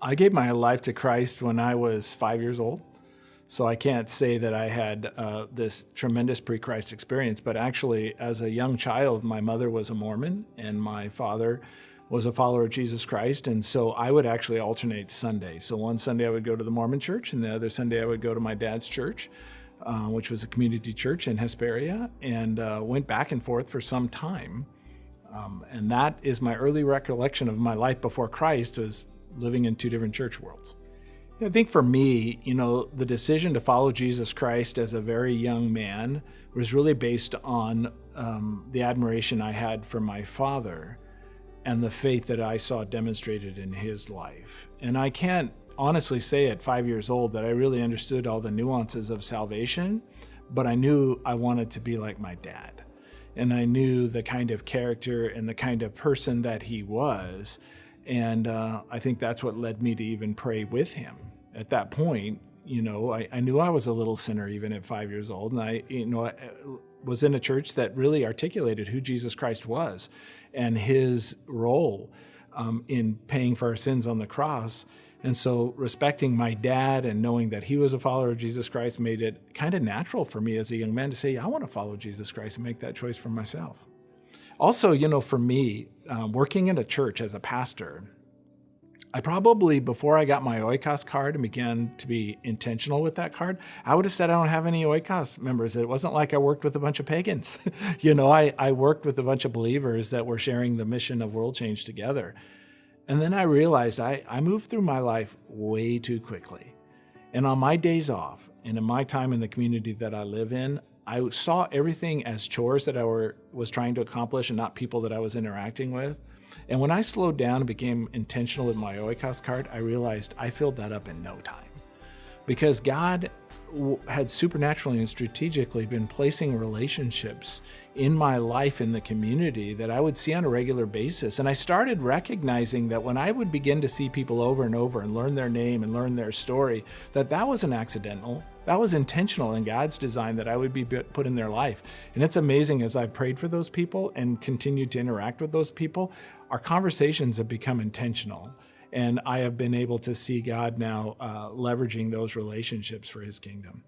I gave my life to Christ when I was 5 years old. So I can't say that I had this tremendous pre-Christ experience, but actually as a young child, my mother was a Mormon and my father was a follower of Jesus Christ. And so I would actually alternate Sundays. So one Sunday I would go to the Mormon church and the other Sunday I would go to my dad's church, which was a community church in Hesperia, and went back and forth for some time. And that is my early recollection of my life before Christ, was living in two different church worlds. I think for me, the decision to follow Jesus Christ as a very young man was really based on the admiration I had for my father and the faith that I saw demonstrated in his life. And I can't honestly say at 5 years old that I really understood all the nuances of salvation, but I knew I wanted to be like my dad. And I knew the kind of character and the kind of person that he was. And I think that's what led me to even pray with him. At that point, I knew I was a little sinner even at 5 years old. And I was in a church that really articulated who Jesus Christ was and his role in paying for our sins on the cross. And so respecting my dad and knowing that he was a follower of Jesus Christ made it kind of natural for me as a young man to say, I want to follow Jesus Christ and make that choice for myself. Also, for me, working in a church as a pastor, I probably, before I got my Oikos card and began to be intentional with that card, I would have said I don't have any Oikos members. It wasn't like I worked with a bunch of pagans. I worked with a bunch of believers that were sharing the mission of world change together. And then I realized I moved through my life way too quickly. And on my days off, and in my time in the community that I live in, I saw everything as chores that I was trying to accomplish and not people that I was interacting with. And when I slowed down and became intentional with my Oikos card, I realized I filled that up in no time. Because God had supernaturally and strategically been placing relationships in my life in the community that I would see on a regular basis. And I started recognizing that when I would begin to see people over and over and learn their name and learn their story, that wasn't accidental. That was intentional in God's design, that I would be put in their life. And it's amazing, as I prayed for those people and continued to interact with those people, our conversations have become intentional. And I have been able to see God now leveraging those relationships for his kingdom.